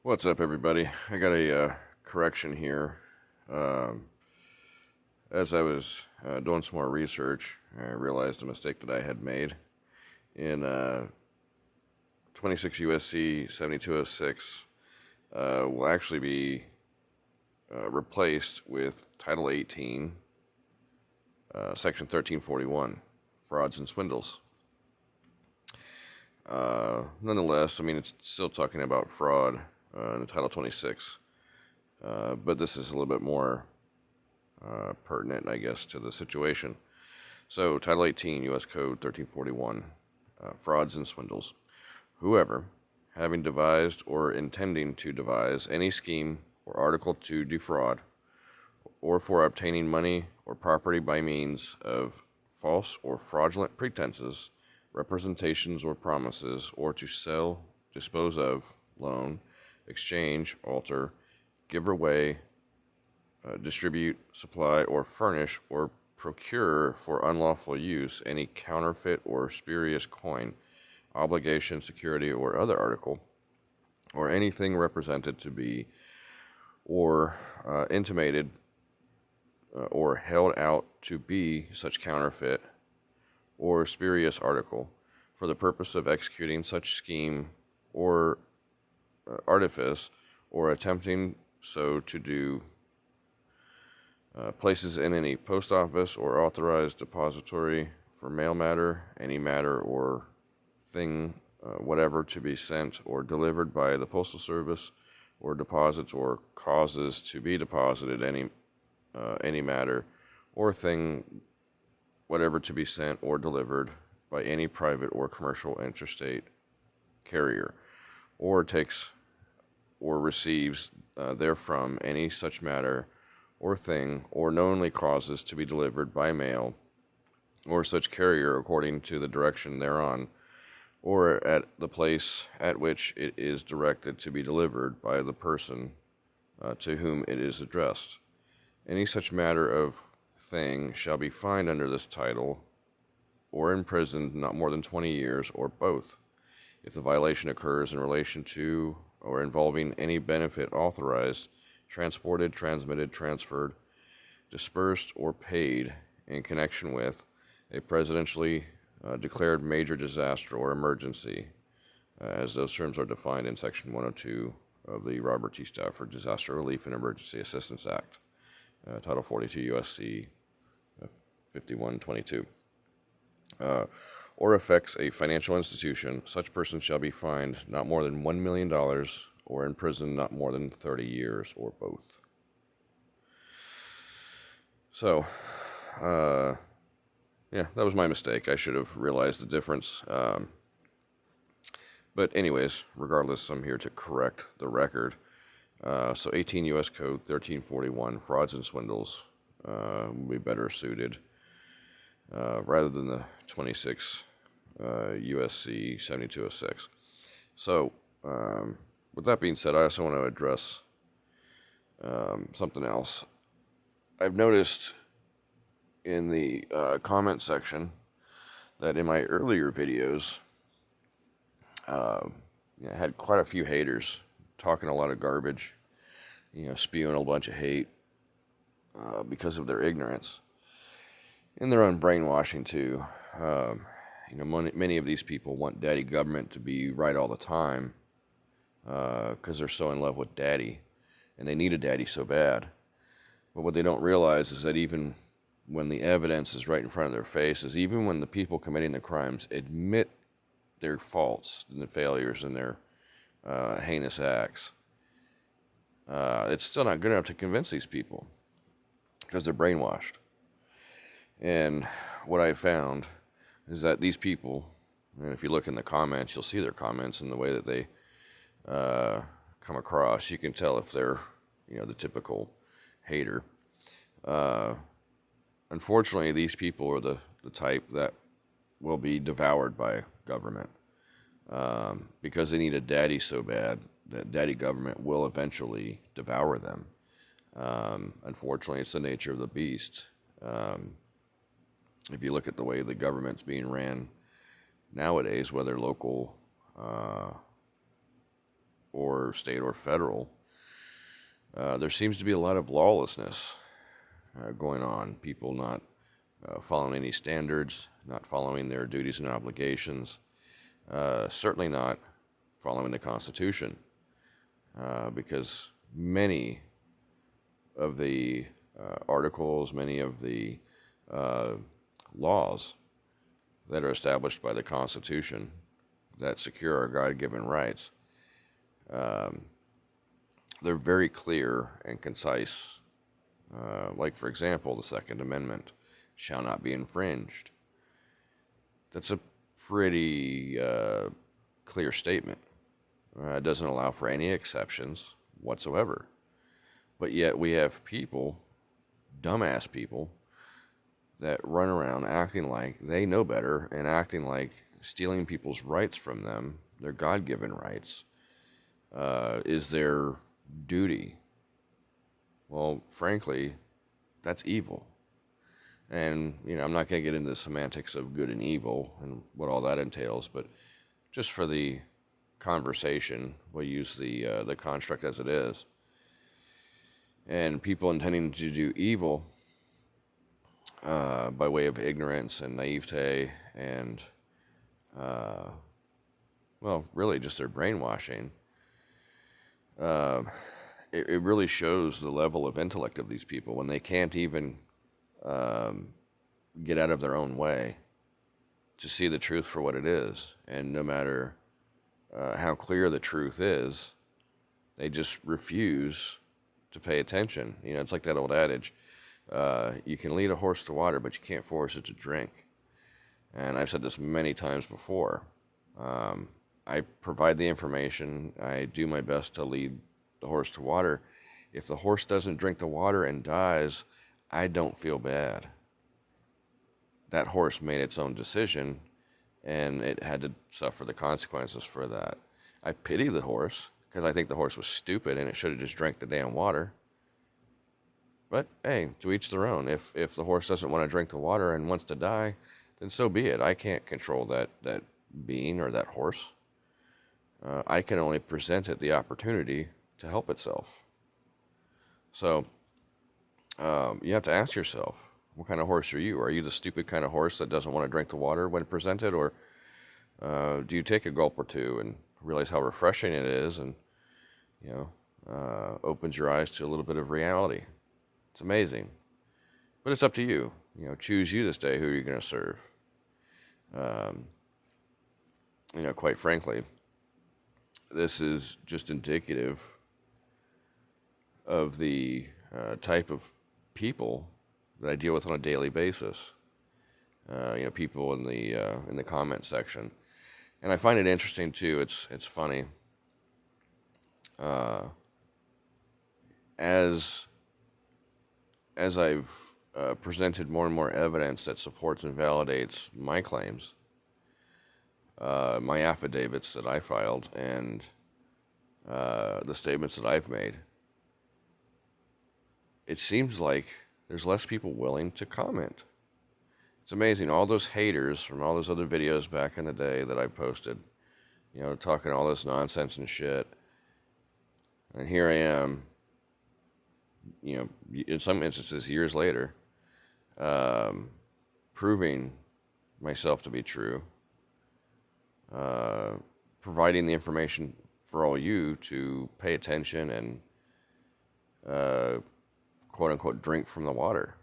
What's up, everybody? I got a correction here. Um, as I was doing some more research, I realized a mistake that I had made in 26 U.S.C. 7206 will actually be replaced with Title 18, Section 1341, Frauds and Swindles. Nonetheless, I mean, it's still talking about fraud in the Title 26, but this is a little bit more pertinent, I guess, to the situation. So, Title 18, U.S. Code 1341, frauds and swindles. Whoever, having devised or intending to devise any scheme or article to defraud, or for obtaining money or property by means of false or fraudulent pretenses, representations, or promises, or to sell, dispose of, loan, exchange, alter, give away, distribute, supply, or furnish, or procure for unlawful use any counterfeit or spurious coin, obligation, security, or other article, or anything represented to be, or intimated, or held out to be such counterfeit or spurious article, for the purpose of executing such scheme or artifice, or attempting so to do, places in any post office or authorized depository for mail matter, any matter or thing whatever to be sent or delivered by the Postal Service, or deposits or causes to be deposited any matter or thing whatever to be sent or delivered by any private or commercial interstate carrier, or takes or receives therefrom any such matter or thing, or knowingly causes to be delivered by mail or such carrier according to the direction thereon, or at the place at which it is directed to be delivered by the person to whom it is addressed. Any such matter of thing shall be fined under this title, or imprisoned not more than 20 years, or both, if the violation occurs in relation to or involving any benefit authorized, transported, transmitted, transferred, dispersed, or paid in connection with a presidentially declared major disaster or emergency, as those terms are defined in Section 102 of the Robert T. Stafford Disaster Relief and Emergency Assistance Act, Title 42 U.S.C. 5122. Or affects a financial institution, such person shall be fined not more than $1 million or imprisoned not more than 30 years, or both. So, yeah, that was my mistake. I should have realized the difference. But anyways, regardless, I'm here to correct the record. So 18 U.S. Code 1341, frauds and swindles, will be better suited rather than the 26 U.S.C. 7206. So, with that being said, I also want to address something else. I've noticed in the comment section that in my earlier videos, I had quite a few haters talking a lot of garbage, spewing a bunch of hate because of their ignorance and their own brainwashing too. Many of these people want daddy government to be right all the time because they're so in love with daddy and they need a daddy so bad. But what they don't realize is that even when the evidence is right in front of their faces, even when the people committing the crimes admit their faults and the failures and their heinous acts, it's still not good enough to convince these people because they're brainwashed. And what I found is that these people, and if you look in the comments, you'll see their comments and the way that they come across. You can tell if they're, the typical hater. Unfortunately, these people are the type that will be devoured by government because they need a daddy so bad that daddy government will eventually devour them. Unfortunately, it's the nature of the beast. If you look at the way the government's being ran nowadays, whether local or state or federal, there seems to be a lot of lawlessness going on. People not following any standards, not following their duties and obligations, certainly not following the Constitution, because many of the articles, many of the laws that are established by the Constitution that secure our God-given rights, they're very clear and concise. Like, for example, the Second Amendment shall not be infringed. That's a pretty clear statement. It doesn't allow for any exceptions whatsoever. But yet we have people, dumbass people, that run around acting like they know better and acting like stealing people's rights from them, their God-given rights, is their duty. Well, frankly, that's evil. And, I'm not going to get into the semantics of good and evil and what all that entails, but just for the conversation, we'll use the construct as it is. And people intending to do evil by way of ignorance and naivete and, really just their brainwashing, it really shows the level of intellect of these people when they can't even get out of their own way to see the truth for what it is. And no matter how clear the truth is, they just refuse to pay attention. It's like that old adage, you can lead a horse to water, but you can't force it to drink. And I've said this many times before. I provide the information. I do my best to lead the horse to water. If the horse doesn't drink the water and dies, I don't feel bad. That horse made its own decision, and it had to suffer the consequences for that. I pity the horse, because I think the horse was stupid and it should have just drank the damn water. But hey, to each their own. If the horse doesn't want to drink the water and wants to die, then so be it. I can't control that being or that horse. I can only present it the opportunity to help itself. So you have to ask yourself, what kind of horse are you? Are you the stupid kind of horse that doesn't want to drink the water when presented? Or do you take a gulp or two and realize how refreshing it is and, opens your eyes to a little bit of reality? It's amazing. But it's up to you. Choose you this day who you're going to serve. Quite frankly, this is just indicative of the type of people that I deal with on a daily basis. People in the comment section, and I find it interesting too. It's funny. As I've presented more and more evidence that supports and validates my claims, my affidavits that I filed, and the statements that I've made, it seems like there's less people willing to comment. It's amazing. All those haters from all those other videos back in the day that I posted, talking all this nonsense and shit. And here I am, in some instances years later, proving myself to be true, providing the information for all you to pay attention and quote unquote drink from the water.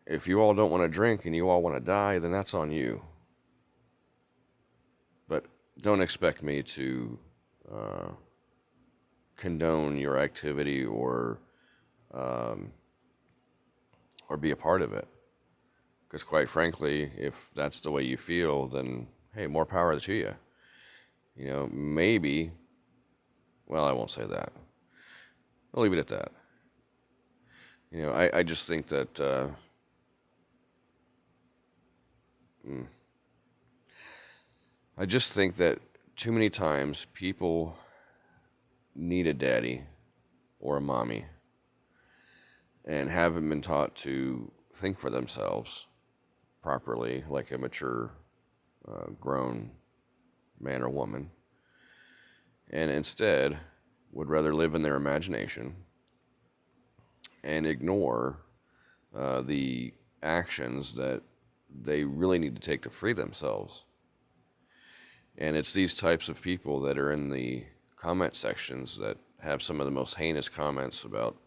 If you all don't want to drink and you all want to die, then that's on you. But don't expect me to condone your activity or be a part of it. Because quite frankly, if that's the way you feel, then hey, more power to you. Maybe, well, I won't say that. I'll leave it at that. I just think that I just think that too many times people need a daddy or a mommy and haven't been taught to think for themselves properly like a mature, grown man or woman. and instead would rather live in their imagination and ignore the actions that they really need to take to free themselves. And it's these types of people that are in the comment sections that have some of the most heinous comments about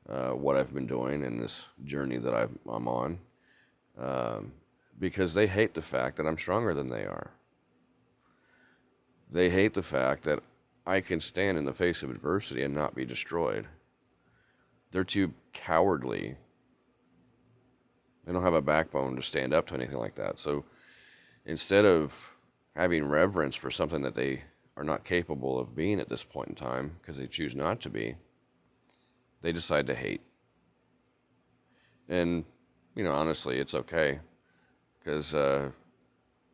what I've been doing in this journey that I'm on, because they hate the fact that I'm stronger than they are. They hate the fact that I can stand in the face of adversity and not be destroyed. They're too cowardly. They don't have a backbone to stand up to anything like that. So instead of having reverence for something that they are not capable of being at this point in time because they choose not to be, they decide to hate. And, honestly, it's okay because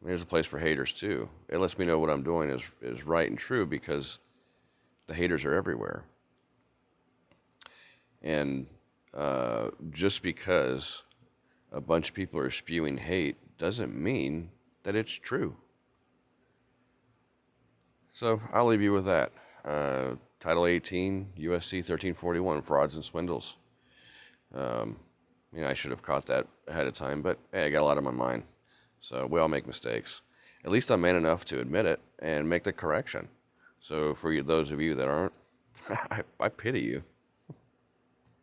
there's a place for haters too. It lets me know what I'm doing is right and true because the haters are everywhere. And just because a bunch of people are spewing hate doesn't mean that it's true. So I'll leave you with that. Title 18, U.S.C. 1341, Frauds and Swindles. I should have caught that ahead of time, but hey, I got a lot on my mind. So we all make mistakes. At least I'm man enough to admit it and make the correction. So for those of you that aren't, I pity you.